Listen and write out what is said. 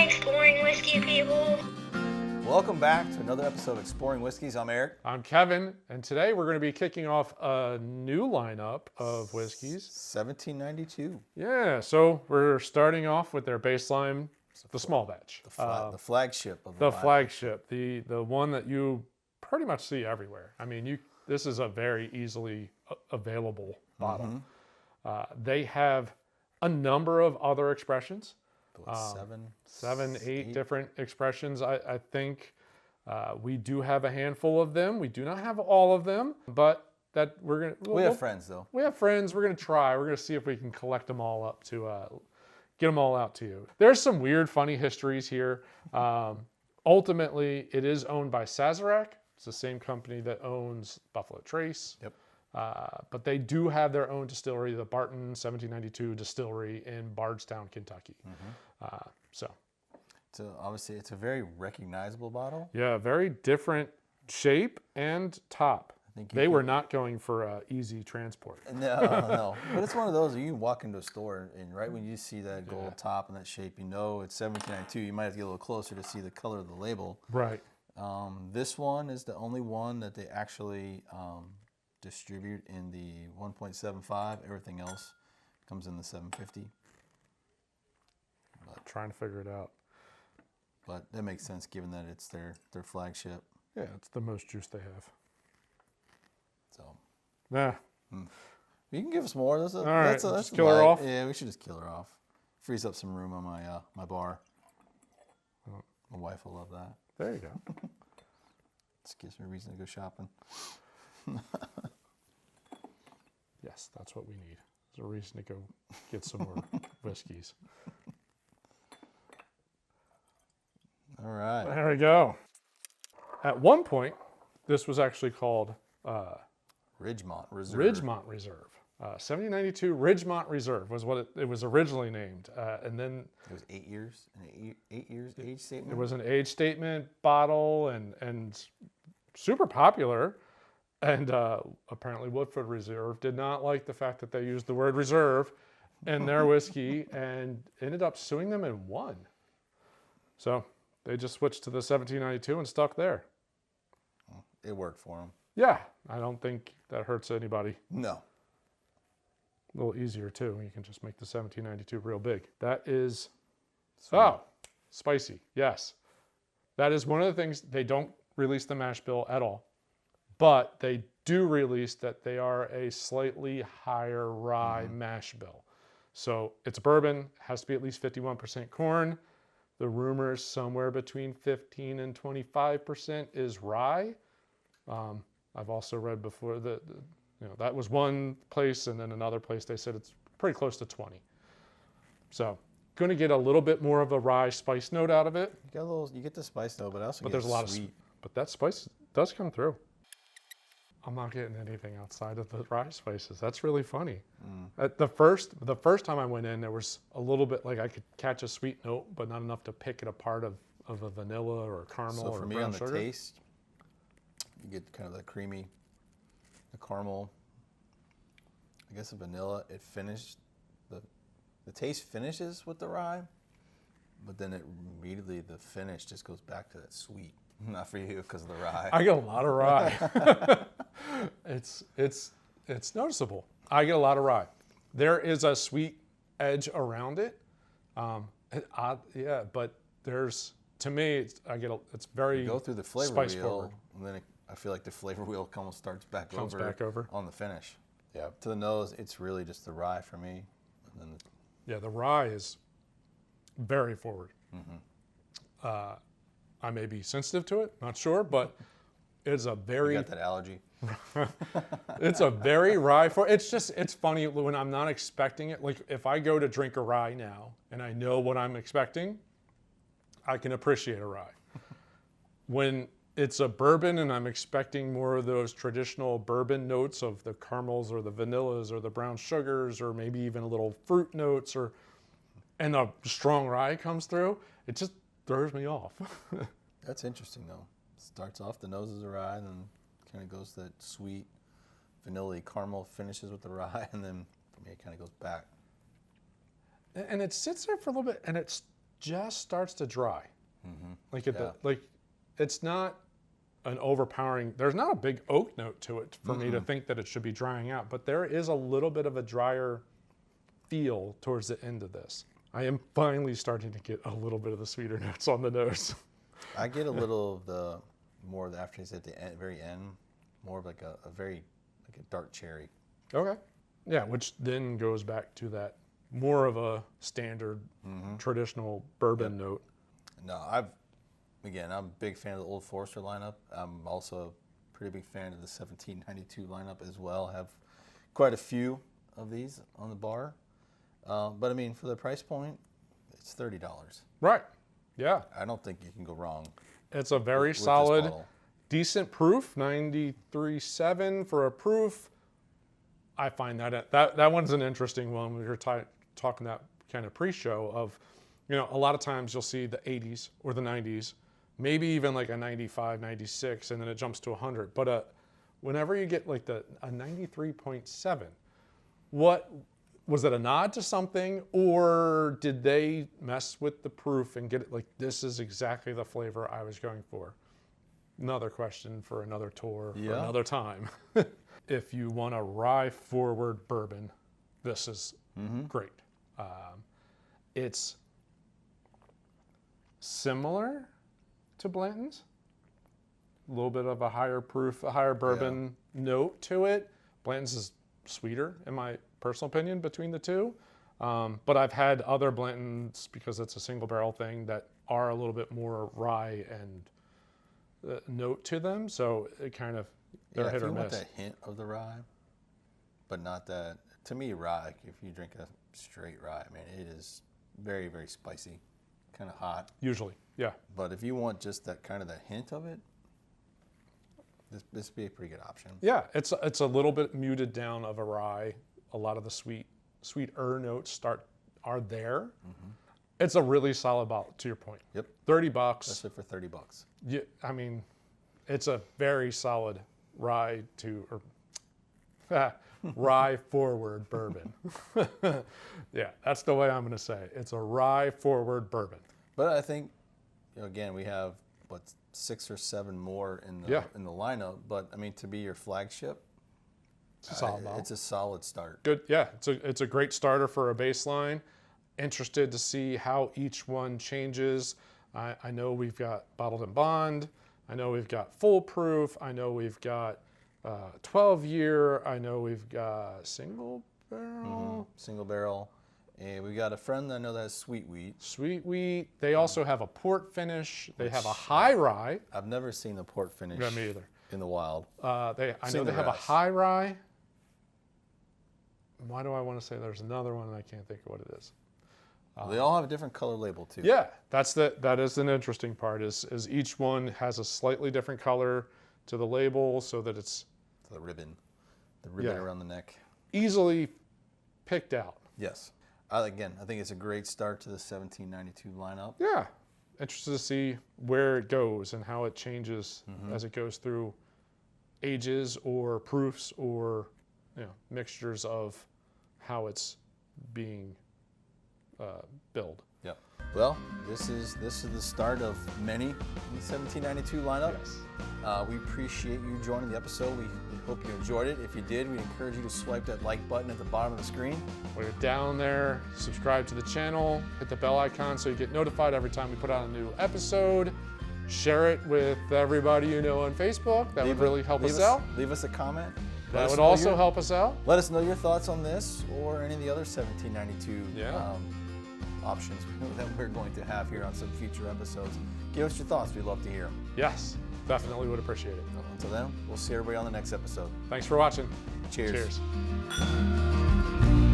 Exploring Whiskey, people. Welcome back to another episode of Exploring Whiskeys. I'm Eric. I'm Kevin, and today we're going to be kicking off a new lineup of whiskeys. 1792. Yeah, so we're starting off with their baseline, the small batch. The flagship of The line. flagship, the one that you pretty much see everywhere. I mean, this is a very easily available bottle. They have a number of other expressions. Seven, eight different expressions. I think we do have a handful of them. We do not have all of them, but that we're gonna. We have friends though. We have friends. We're gonna try. We're gonna see if we can collect them all up to get them all out to you. There's some weird, funny histories here. Ultimately, it is owned by Sazerac. It's the same company that owns Buffalo Trace. Yep. But they do have their own distillery, the Bardstown 1792 distillery in Bardstown, Kentucky. Obviously, it's a very recognizable bottle. Yeah, very different shape and top. They were not going for easy transport. No. But it's one of those, you can walk into a store and right when you see that gold top and that shape, you know it's 1792. You might have to get a little closer to see the color of the label. Right. This one is the only one that they actually distribute in the 1.75. Everything else comes in the 750. Trying to figure it out. But that makes sense given that it's their flagship. Yeah, it's the most juice they have. So, Yeah. you can give us more. All right, that's kill her off? Yeah, we should just kill her off. Frees up some room on my bar. My wife will love that. There you go. This gives me a reason to go shopping. Yes, that's what we need. There's a reason to go get some more whiskeys. All right. There we go. At one point, this was actually called Ridgemont Reserve. Ridgemont Reserve. 1792 Ridgemont Reserve was what it was originally named. And then It was 8 years. An 8 years age statement. it was an age statement bottle and super popular. And apparently Woodford Reserve did not like the fact that they used the word reserve in their whiskey and ended up suing them and won. So they just switched to the 1792 and stuck there. It worked for them. Yeah, I don't think that hurts anybody. No. A little easier too. You can just make the 1792 real big. That is, Sweet. Spicy. Yes. That is one of the things. They don't release the mash bill at all, but they do release that they are a slightly higher rye mash bill. So it's bourbon, has to be at least 51% corn. The rumor is somewhere between 15 and 25% is rye. I've also read before that that was one place, and then another place they said it's pretty close to 20. So going to get a little bit more of a rye spice note out of it. You get the spice though, but also There's a lot sweet. but that spice does come through. I'm not getting anything outside of the rye spices. That's really funny. The first time I went in, there was a little bit like I could catch a sweet note, but not enough to pick it apart of a vanilla or a caramel So or for me brown on the sugar. taste, you get kind of the creamy, the caramel. I guess the vanilla. It finished the taste finishes with the rye, but then it immediately the finish just goes back to that sweet. Not for you because of the rye. I get a lot of rye. It's noticeable. I get a lot of rye. There is a sweet edge around it. But there's to me it's very You go through the flavor spice wheel, forward. and then I feel like the flavor wheel almost starts back Comes over back over. on the finish. Yeah, to the nose, it's really just the rye for me. And then The rye is very forward. I may be sensitive to it, not sure, but it's a very you got that allergy. it's a very rye for it's funny when I'm not expecting it. Like if I go to drink a rye now and I know what I'm expecting, I can appreciate a rye. When it's a bourbon and I'm expecting more of those traditional bourbon notes of the caramels or the vanillas or the brown sugars or maybe even a little fruit notes and a strong rye comes through, it just throws me off. That's interesting though. Starts off the nose as a rye, and then kind of goes that sweet, vanilla caramel finishes with the rye, and then for me it kind of goes back. And it sits there for a little bit, and just starts to dry. Like Yeah. it's not an overpowering. There's not a big oak note to it for me to think that it should be drying out, but there is a little bit of a drier feel towards the end of this. I am finally starting to get a little bit of the sweeter notes on the nose. I get a little of the more of the aftertaste at the end, very end, more of like a very like a dark cherry. Okay. Yeah, which then goes back to that more of a standard traditional bourbon note. No, I'm a big fan of the Old Forester lineup. I'm also a pretty big fan of the 1792 lineup as well. Have quite a few of these on the bar. But I mean, for the price point, it's $30. Right. Yeah. I don't think you can go wrong. It's a very with this solid, bottle. decent proof, 93.7 for a proof. I find that one's an interesting one. We were talking that kind of pre-show of, a lot of times you'll see the 80s or the 90s, maybe even like a 95, 96, and then it jumps to 100. But whenever you get like a 93.7, what was it, a nod to something, or did they mess with the proof and get it like, this is exactly the flavor I was going for? Another question for another tour for another time. If you want a rye forward bourbon, this is great. It's similar to Blanton's, a little bit of a higher proof, a higher bourbon note to it. Blanton's is sweeter, in my personal opinion, between the two. But I've had other Blantons, because it's a single barrel thing, that are a little bit more rye and note to them. So it kind of, they're hit or miss. If you want that hint of the rye, but not that, to me, rye, if you drink a straight rye, I mean, it is very, very spicy, kind of hot. Usually, yeah. But if you want just that kind of that hint of it, this would be a pretty good option. Yeah, it's a little bit muted down of a rye. A lot of the sweeter notes are there. It's a really solid bottle, to your point. Yep. $30. Especially for $30. Yeah, I mean, it's a very solid rye forward bourbon. Yeah, that's the way I'm going to say it. It's a rye forward bourbon. But I think, again, we have 6 or 7 more in the lineup. But I mean, to be your flagship, it's a solid bottle. It's a solid start. Good, yeah. It's a great starter for a baseline. Interested to see how each one changes. I know we've got bottled and bond. I know we've got full proof. I know we've got 12-year. I know we've got single barrel. Single barrel. And we got a friend that I know that has sweet wheat. Sweet wheat. They also have a port finish. They have a high-rye. I've never seen a port finish. Yeah, me either. In the wild. I know they have a high-rye. Why do I want to say there's another one and I can't think of what it is? They all have a different color label too. Yeah, that is an interesting part. Is each one has a slightly different color to the label, so that it's the ribbon around the neck. Easily picked out. Yes. I think it's a great start to the 1792 lineup. Yeah. Interested to see where it goes and how it changes as it goes through ages or proofs or mixtures of how it's being billed. Yeah. Well, this is the start of many in the 1792 lineup. Yes. We appreciate you joining the episode. We hope you enjoyed it. If you did, we encourage you to swipe that like button at the bottom of the screen. When you're down there, subscribe to the channel, hit the bell icon so you get notified every time we put out a new episode. Share it with everybody you know on Facebook. That would really help us out. Leave us a comment. That would also help us out. Let us know your thoughts on this or any of the other 1792 options that we're going to have here on some future episodes. Give us your thoughts. We'd love to hear them. Yes, definitely would appreciate it. Until then, we'll see everybody on the next episode. Thanks for watching. Cheers. Cheers.